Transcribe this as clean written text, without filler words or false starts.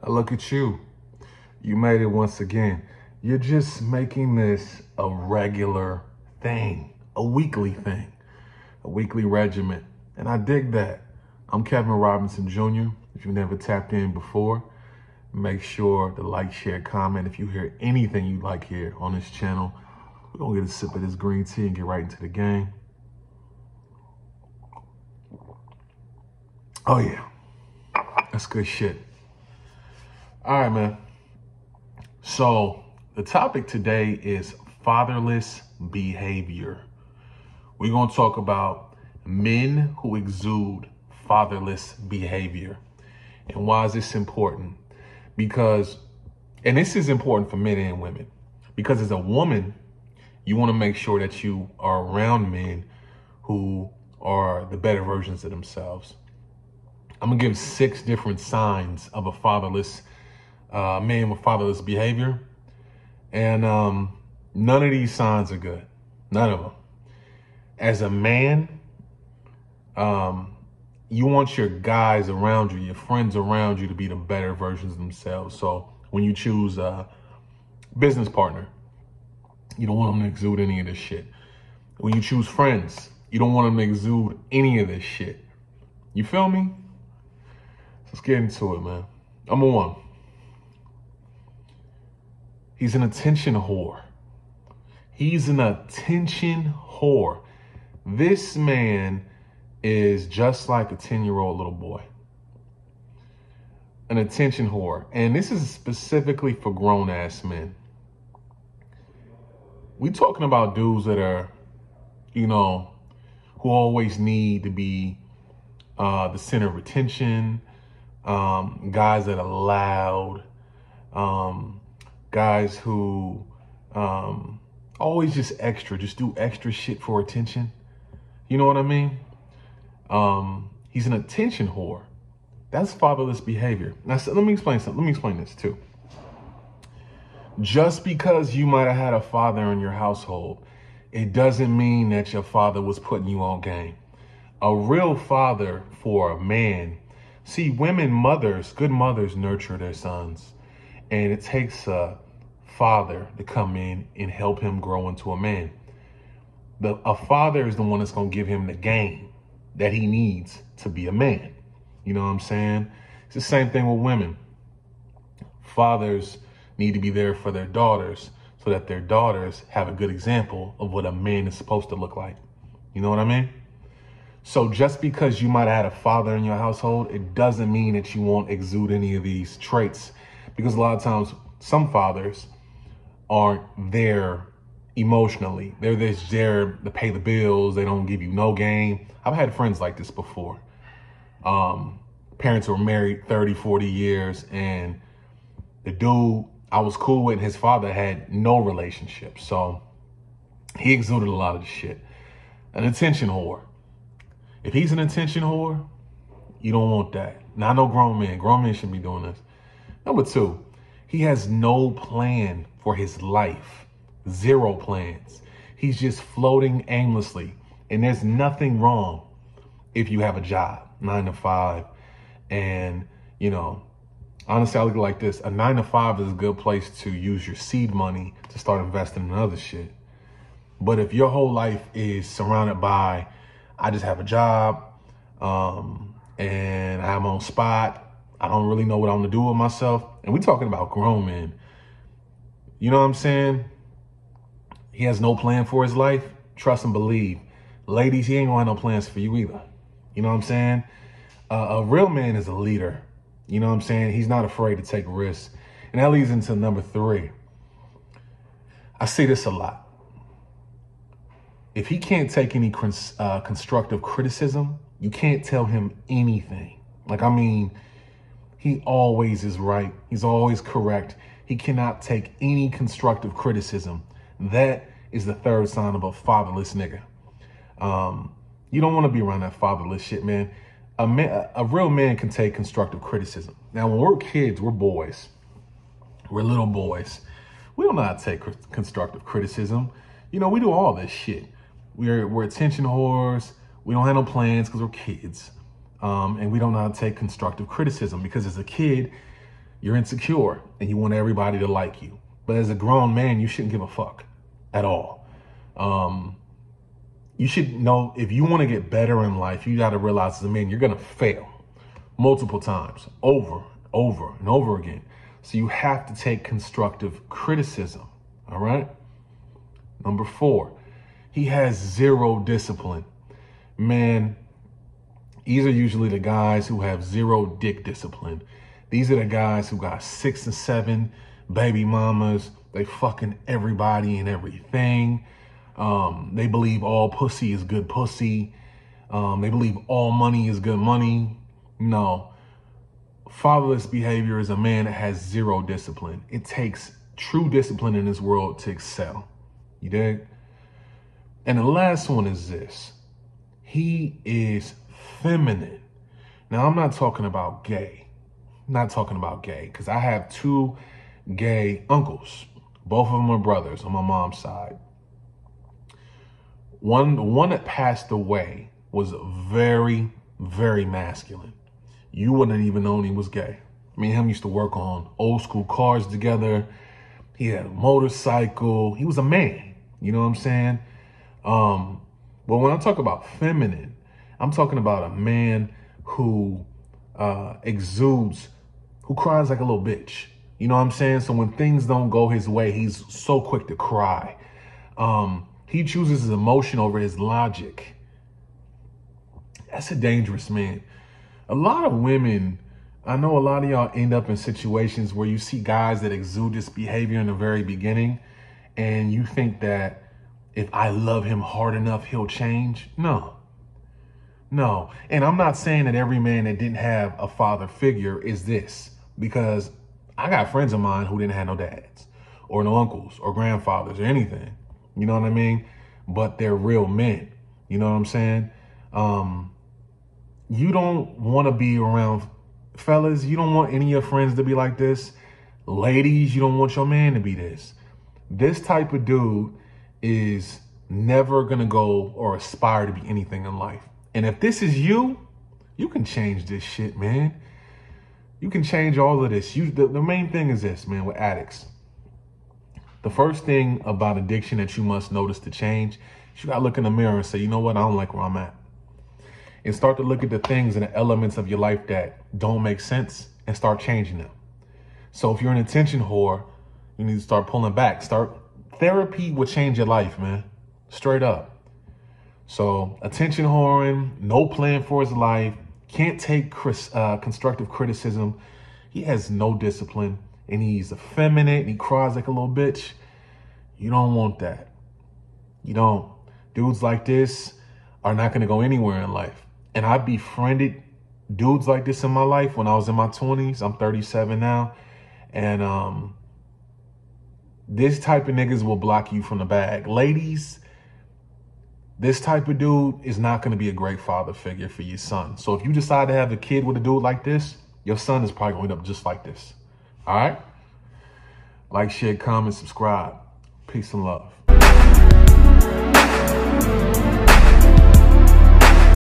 Look at you. You made it once again. You're just making this a regular thing, a weekly thing, a weekly regimen. And I dig that. I'm Kevin Robinson Jr. If you've never tapped in before, make sure to like, share, comment. If you hear anything you like here on this channel, we're going to get a sip of this green tea and get right into the game. Oh, yeah. That's good shit. All right, man. So the topic today is fatherless behavior. We're going to talk about men who exude fatherless behavior. And why is this important? Because, and this is important for men and women, because as a woman, you want to make sure that you are around men who are the better versions of themselves. I'm going to give 6 different signs of a fatherless man with fatherless behavior. And none of these signs are good. None of them. As a man, you want your guys around you, your friends around you, to be the better versions of themselves. So when you choose a business partner, you don't want them to exude any of this shit. When you choose friends, you don't want them to exude any of this shit. You feel me? Let's get into it, man. Number 1. He's an attention whore. He's an attention whore. This man is just like a 10-year-old little boy. An attention whore. And this is specifically for grown-ass men. We talking about dudes that are, who always need to be the center of attention. Guys that are loud. Guys who always just extra, just do extra shit for attention. You know what I mean? He's an attention whore. That's fatherless behavior. Now, so let me explain something. Let me explain this too. Just because you might have had a father in your household, it doesn't mean that your father was putting you on game. A real father for a man. See, good mothers nurture their sons. And it takes a father to come in and help him grow into a man. A father is the one that's going to give him the game that he needs to be a man. You know what I'm saying? It's the same thing with women. Fathers need to be there for their daughters so that their daughters have a good example of what a man is supposed to look like. You know what I mean? So just because you might have had a father in your household, it doesn't mean that you won't exude any of these traits. Because a lot of times, some fathers aren't there emotionally. They're just there to pay the bills. They don't give you no game. I've had friends like this before. Parents were married 30, 40 years, and the dude I was cool with, his father had no relationship. So he exuded a lot of the shit. An attention whore. If he's an attention whore, you don't want that. Now, I know grown men shouldn't be doing this. Number 2, he has no plan for his life. 0 plans. He's just floating aimlessly. And there's nothing wrong if you have a job, 9 to 5. And, honestly, I look at it like this. A 9 to 5 is a good place to use your seed money to start investing in other shit. But if your whole life is surrounded by, I just have a job, and I'm on spot, I don't really know what I'm going to do with myself. And we're talking about grown men. You know what I'm saying? He has no plan for his life. Trust and believe. Ladies, he ain't going to have no plans for you either. You know what I'm saying? A real man is a leader. You know what I'm saying? He's not afraid to take risks. And that leads into number 3. I see this a lot. If he can't take any constructive criticism, you can't tell him anything. He always is right. He's always correct. He cannot take any constructive criticism. That is the 3rd sign of a fatherless nigga. You don't want to be around that fatherless shit, man. A real man can take constructive criticism. Now, when we're kids, we're boys. We're little boys. We don't know how to take constructive criticism. We do all this shit. We're attention whores. We don't have no plans because we're kids. And we don't know how to take constructive criticism because as a kid, You're insecure and you want everybody to like you. But as a grown man, you shouldn't give a fuck at all. You should know if you want to get better in life, you got to realize as a man, you're going to fail multiple times, over and over again. So you have to take constructive criticism. All right. Number 4, he has zero discipline. Man, these are usually the guys who have zero dick discipline. These are the guys who got 6 and 7 baby mamas. They fucking everybody and everything. They believe all pussy is good pussy. They believe all money is good money. No. Fatherless behavior is a man that has zero discipline. It takes true discipline in this world to excel. You dig? And the last one is this. He is feminine. Now, I'm not talking about gay. I'm not talking about gay because I have 2 gay uncles. Both of them are brothers on my mom's side. One that passed away was very, very masculine. You wouldn't have even known he was gay. Me and him used to work on old school cars together. He had a motorcycle. He was a man. You know what I'm saying? But when I talk about feminine, I'm talking about a man who exudes, who cries like a little bitch. You know what I'm saying? So when things don't go his way, he's so quick to cry. He chooses his emotion over his logic. That's a dangerous man. A lot of women, I know a lot of y'all end up in situations where you see guys that exude this behavior in the very beginning, and you think that if I love him hard enough, he'll change. No. And I'm not saying that every man that didn't have a father figure is this, because I got friends of mine who didn't have no dads or no uncles or grandfathers or anything. You know what I mean? But they're real men. You know what I'm saying? You don't want to be around, fellas, you don't want any of your friends to be like this. Ladies, you don't want your man to be this. This type of dude is never going to go or aspire to be anything in life. And if this is you, you can change this shit, man. You can change all of this. The main thing is this, man, with addicts. The first thing about addiction that you must notice to change is you got to look in the mirror and say, you know what? I don't like where I'm at. And start to look at the things and the elements of your life that don't make sense and start changing them. So if you're an attention whore, you need to start pulling back. Therapy will change your life, man. Straight up. So attention whoring, no plan for his life, can't take constructive criticism. He has no discipline and he's effeminate and he cries like a little bitch. You don't want that. You don't. Dudes like this are not going to go anywhere in life. And I befriended dudes like this in my life when I was in my 20s. I'm 37 now. And this type of niggas will block you from the bag. Ladies, this type of dude is not going to be a great father figure for your son. So if you decide to have a kid with a dude like this, your son is probably going to end up just like this. All right? Like, share, comment, subscribe. Peace and love.